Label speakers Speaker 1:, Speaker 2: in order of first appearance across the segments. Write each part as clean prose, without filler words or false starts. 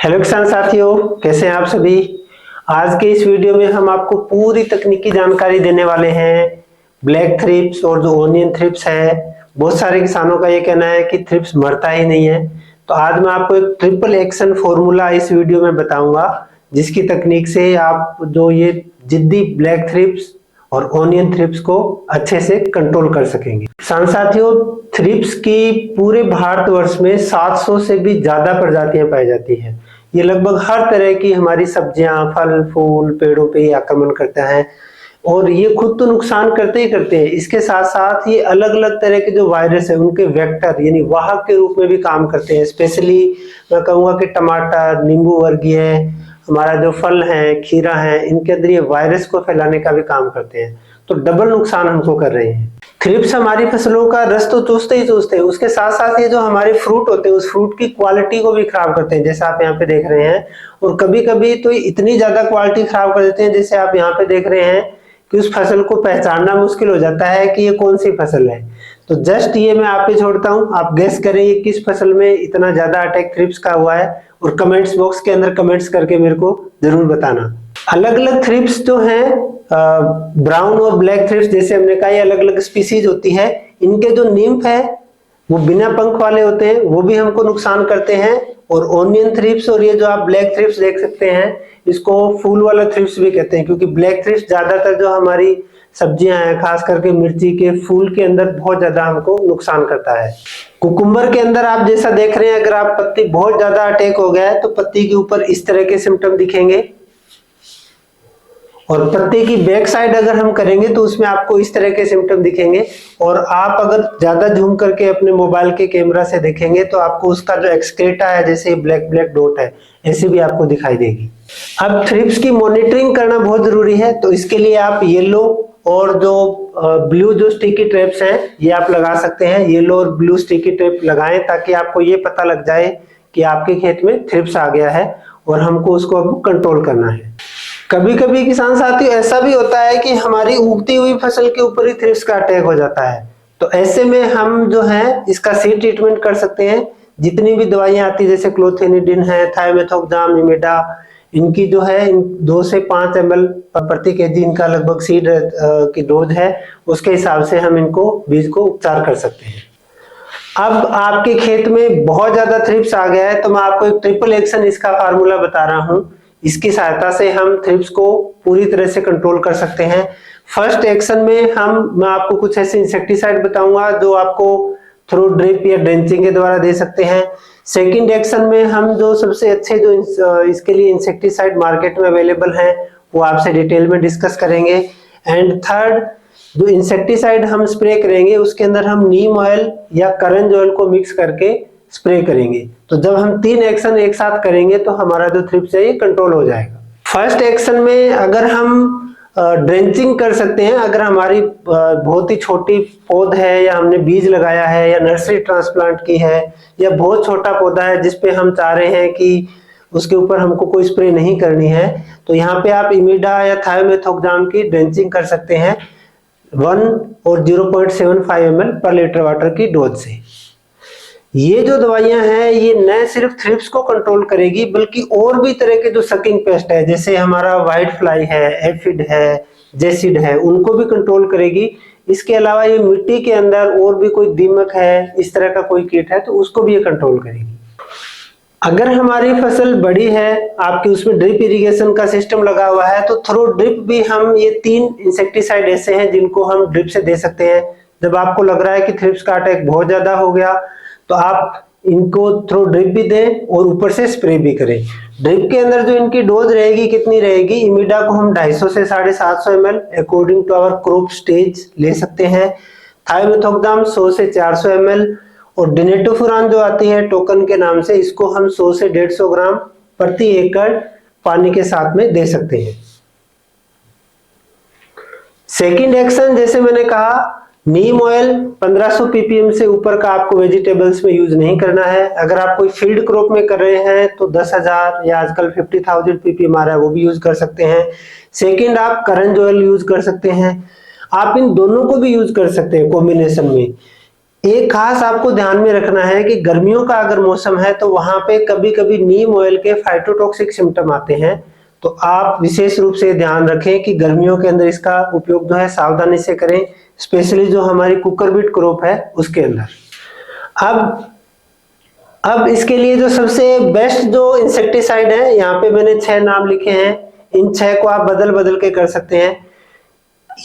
Speaker 1: Hello किसान साथियों, कैसे हैं आप सभी। आज के इस वीडियो में हम आपको पूरी तकनीकी जानकारी देने वाले हैं। ब्लैक थ्रिप्स और जो ओनियन थ्रिप्स है, बहुत सारे किसानों का ये कहना है कि थ्रिप्स मरता ही नहीं है। तो आज मैं आपको एक ट्रिपल एक्शन फॉर्मूला इस वीडियो में बताऊंगा, जिसकी तकनीक से आप जो ये जिद्दी ब्लैक थ्रिप्स और ओनियन थ्रिप्स को अच्छे से कंट्रोल कर सकेंगे। किसान साथियों, थ्रिप्स की पूरे भारतवर्ष में 700 से भी ज्यादा प्रजातियां पाई जाती हैं। ये लगभग हर तरह की हमारी सब्जियां, फल फूल, पेड़ों पे ही आक्रमण करता है और ये खुद तो नुकसान करते ही करते हैं, इसके साथ साथ ये अलग अलग तरह के जो वायरस है उनके वेक्टर यानी वाहक के रूप में भी काम करते हैं। स्पेशली मैं कहूँगा कि टमाटर, नींबू वर्गीय हमारा जो फल है, खीरा है, इनके अंदर ये वायरस को फैलाने का भी काम करते हैं। तो डबल नुकसान हमको कर रहे हैं। थ्रिप्स हमारी फसलों का रस तो चूसते ही चूसते हैं, उसके साथ साथ ये जो हमारे फ्रूट होते हैं उस फ्रूट की क्वालिटी को भी खराब करते हैं, जैसे आप यहाँ पे देख रहे हैं। और कभी कभी तो इतनी ज्यादा क्वालिटी खराब कर देते हैं, जैसे आप यहाँ पे देख रहे हैं कि उस फसल को पहचानना मुश्किल हो जाता है कि ये कौन सी फसल है। तो जस्ट ये मैं आप पे छोड़ता हूँ, आप गेस करें ये किस फसल में इतना ज्यादा अटैक थ्रिप्स का हुआ है, और कमेंट्स बॉक्स के अंदर कमेंट्स करके मेरे को जरूर बताना। अलग अलग थ्रिप्स जो हैं, ब्राउन और ब्लैक थ्रिप्स, जैसे हमने कहा ये अलग अलग स्पीसीज होती है। इनके जो निम्फ है वो बिना पंख वाले होते हैं, वो भी हमको नुकसान करते हैं। और ओनियन थ्रिप्स और ये जो आप ब्लैक थ्रिप्स देख सकते हैं, इसको फूल वाला थ्रिप्स भी कहते हैं, क्योंकि ब्लैक थ्रिप्स ज्यादातर जो हमारी सब्जियां हैं, खास करके मिर्ची के फूल के अंदर बहुत ज्यादा हमको नुकसान करता है। कुकुम्बर के अंदर आप जैसा देख रहे हैं, अगर आप पत्ती बहुत ज्यादा अटैक हो गया है तो पत्ती के ऊपर इस तरह के सिम्टम दिखेंगे, और पत्ते की बैक साइड अगर हम करेंगे तो उसमें आपको इस तरह के सिम्टम दिखेंगे। और आप अगर ज्यादा जूम करके अपने मोबाइल के कैमरा से देखेंगे तो आपको उसका जो एक्सक्रेटा है, जैसे ब्लैक ब्लैक डॉट है, ऐसी भी आपको दिखाई देगी। अब थ्रिप्स की मॉनिटरिंग करना बहुत जरूरी है, तो इसके लिए आप येलो और जो ब्लू जो स्टिकी ट्रैप्स हैं ये आप लगा सकते हैं। येलो और ब्लू स्टिकी ट्रैप लगाएं ताकि आपको ये पता लग जाए कि आपके खेत में थ्रिप्स आ गया है और हमको उसको अब कंट्रोल करना है। कभी कभी किसान साथियों ऐसा भी होता है कि हमारी उगती हुई फसल के ऊपर ही थ्रिप्स का अटैक हो जाता है, तो ऐसे में हम जो है इसका सीड ट्रीटमेंट कर सकते हैं। जितनी भी दवाइयां आती है, जैसे क्लोथिनिडिन है, थाइमेथोक्साम, इमेडा, इनकी जो है 2 से 5 ml प्रति केजी इनका लगभग सीड की डोज है, उसके हिसाब से हम इनको बीज को उपचार कर सकते हैं। अब आपके खेत में बहुत ज्यादा थ्रिप्स आ गया है तो मैं आपको एक ट्रिपल एक्शन इसका फार्मूला बता रहा हूं। इसकी सहायता से हम थ्रिप्स को पूरी तरह से कंट्रोल कर सकते हैं। फर्स्ट एक्शन में मैं आपको कुछ ऐसे इंसेक्टिसाइड बताऊंगा जो आपको थ्रू ड्रिप या ड्रेंचिंग के द्वारा दे सकते हैं। सेकंड एक्शन में हम जो सबसे अच्छे जो इसके लिए इंसेक्टिसाइड मार्केट में अवेलेबल हैं वो आपसे डिटेल में डिस्कस करेंगे। एंड थर्ड, जो इंसेक्टिसाइड हम स्प्रे करेंगे उसके अंदर हम नीम ऑयल या करंज ऑयल को मिक्स करके स्प्रे करेंगे। तो जब हम 3 एक्शन एक साथ करेंगे तो हमारा जो थ्रिप्स है ये कंट्रोल हो जाएगा। फर्स्ट एक्शन में अगर हम ड्रेंचिंग कर सकते हैं, अगर हमारी बहुत ही छोटी पौध है या हमने बीज लगाया है या नर्सरी ट्रांसप्लांट की है या बहुत छोटा पौधा है जिसपे हम चाह रहे हैं कि उसके ऊपर हमको कोई स्प्रे नहीं करनी है, तो यहाँ पे आप इमिडा या थायोमेथोक्साम की ड्रेंचिंग कर सकते हैं 1 और 0.75 ml पर लीटर वाटर की डोज से। ये जो दवाइयां हैं ये न सिर्फ थ्रिप्स को कंट्रोल करेगी बल्कि और भी तरह के जो सकिंग पेस्ट है, जैसे हमारा व्हाइट फ्लाई है, एफिड है, जेसिड है, उनको भी कंट्रोल करेगी। इसके अलावा ये मिट्टी के अंदर और भी कोई दीमक है, इस तरह का कोई कीट है तो उसको भी ये कंट्रोल करेगी। अगर हमारी फसल बड़ी है, आपकी उसमें ड्रिप इरिगेशन का सिस्टम लगा हुआ है, तो थ्रू ड्रिप भी हम ये 3 इंसेक्टिसाइड ऐसे हैं जिनको हम ड्रिप से दे सकते हैं। जब आपको लग रहा है कि थ्रिप्स का अटैक बहुत ज्यादा हो गया तो आप इनको थ्रू ड्रिप भी दें और ऊपर से स्प्रे भी करें। ड्रिप के अंदर जो इनकी डोज रहेगी कितनी रहेगी, इमिडा को हम 250 से 750 ml according to our crop stage ले सकते हैं। थायोमेथोक्साम 100 से 400 ml और डिनेटोफुरान जो आती है टोकन के नाम से, इसको हम 100 से 150 ग्राम प्रति एकड़ पानी के साथ में दे सकते हैं। सेकेंड एक्शन, जैसे मैंने कहा, नीम ऑयल 1500 ppm से ऊपर का आपको वेजिटेबल्स में यूज नहीं करना है। अगर आप कोई फील्ड क्रॉप में कर रहे हैं तो 10,000 या आजकल 50,000 ppm आ रहा है, वो भी यूज कर सकते हैं। सेकंड, आप करंज ऑयल यूज कर सकते हैं। आप इन दोनों को भी यूज कर सकते हैं कॉम्बिनेशन में। एक खास आपको ध्यान में रखना है कि गर्मियों का अगर मौसम है तो वहां पे कभी कभी नीम ऑयल के फाइटोटॉक्सिक सिम्टम आते हैं। तो आप विशेष रूप से ध्यान रखें कि गर्मियों के अंदर इसका उपयोग जो है सावधानी से करें, स्पेशली जो हमारी कुकुरबिट क्रॉप है उसके अंदर। अब इसके लिए जो सबसे बेस्ट जो इंसेक्टिसाइड है, यहाँ पे मैंने 6 नाम लिखे हैं, इन 6 को आप बदल बदल के कर सकते हैं।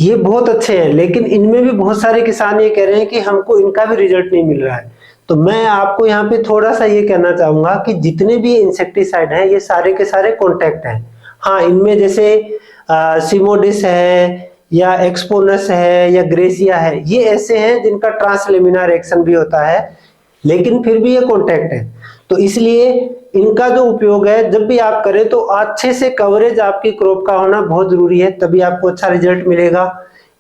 Speaker 1: ये बहुत अच्छे हैं, लेकिन इनमें भी बहुत सारे किसान ये कह रहे हैं कि हमको इनका भी रिजल्ट नहीं मिल रहा है। तो मैं आपको यहाँ पे थोड़ा सा ये कहना चाहूंगा कि जितने भी इंसेक्टिसाइड हैं ये सारे के सारे कॉन्टैक्ट हैं। हाँ, इनमें जैसे सिमोडिस है या एक्सपोनस है या ग्रेसिया है, ये ऐसे हैं जिनका ट्रांसलेमिनार एक्शन भी होता है, लेकिन फिर भी ये कॉन्टैक्ट है। तो इसलिए इनका जो उपयोग है जब भी आप करें तो अच्छे से कवरेज आपकी क्रॉप का होना बहुत जरूरी है, तभी आपको अच्छा रिजल्ट मिलेगा।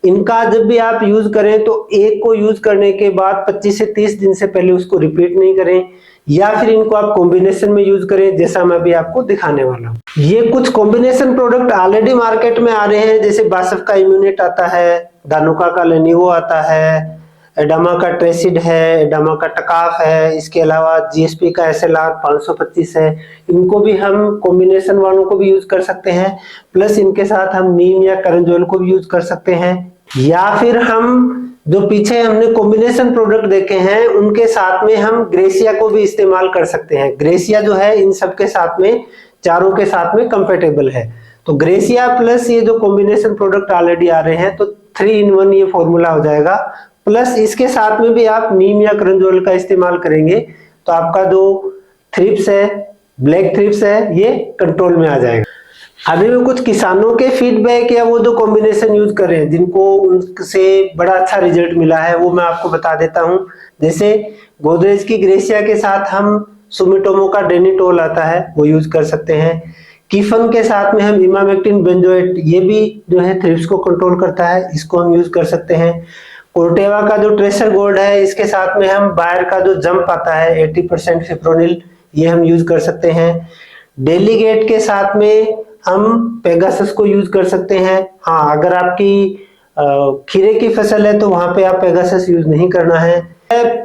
Speaker 1: इनका जब भी आप यूज करें तो एक को यूज करने के बाद 25 से 30 दिन से पहले उसको रिपीट नहीं करें, या फिर इनको आप कॉम्बिनेशन में यूज करें, जैसा मैं अभी आपको दिखाने वाला हूँ। ये कुछ कॉम्बिनेशन प्रोडक्ट ऑलरेडी मार्केट में आ रहे हैं, जैसे बासफ का इम्यूनिट आता है, धानुका का लेनिवो आता है, एडामा का ट्रेसिड है, एडामा का टकाफ है, इसके अलावा जीएसपी का एसएलआर 525 है। इनको भी हम कॉम्बिनेशन वालों को भी यूज कर सकते हैं, प्लस इनके साथ हम नीम या करंजोल को भी यूज कर सकते हैं, या फिर हम जो पीछे हमने कॉम्बिनेशन प्रोडक्ट देखे हैं उनके साथ में हम ग्रेसिया को भी इस्तेमाल कर सकते हैं। ग्रेसिया जो है इन सब के साथ में, चारों के साथ में कंपेटेबल है। तो ग्रेसिया प्लस ये जो कॉम्बिनेशन प्रोडक्ट ऑलरेडी आ रहे हैं तो 3 in 1 ये फॉर्मूला हो जाएगा। प्लस इसके साथ में भी आप नीम या करंजोल का इस्तेमाल करेंगे तो आपका जो थ्रिप्स है, ब्लैक थ्रिप्स है, ये कंट्रोल में आ जाएगा। अभी मैं कुछ किसानों के फीडबैक या वो जो कॉम्बिनेशन यूज कर रहे हैं जिनको उनसे बड़ा अच्छा रिजल्ट मिला है वो मैं आपको बता देता हूं। जैसे गोदरेज की ग्रेसिया के साथ हम सुमिटोमो का डेनिटोल आता है वो यूज कर सकते हैं। कीफन के साथ में हम इमामेक्टिन बेंजोएट, ये भी जो है थ्रिप्स को कंट्रोल करता है, इसको हम यूज कर सकते हैं। कोर्टेवा का जो ट्रेसर गोल्ड है इसके साथ में हम बायर का जो जंप आता है 80% फिप्रोनिल, ये हम यूज कर सकते हैं। डेलीगेट के साथ में हम पेगासस को यूज कर सकते हैं। हाँ, अगर आपकी खीरे की फसल है तो वहां पे आप पेगासस यूज नहीं करना है।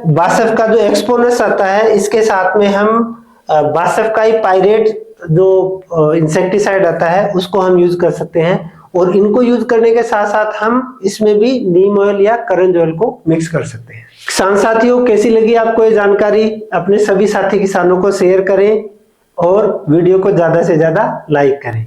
Speaker 1: बासफ का जो एक्सपोनस आता है इसके साथ में हम बासफ का ही पायरेट जो इंसेक्टिसाइड आता है उसको हम यूज कर सकते हैं, और इनको यूज करने के साथ साथ हम इसमें भी नीम ऑयल या करंज ऑयल को मिक्स कर सकते हैं। किसान साथियों, कैसी लगी आपको ये जानकारी? अपने सभी साथी किसानों को शेयर करें और वीडियो को ज्यादा से ज्यादा लाइक करें।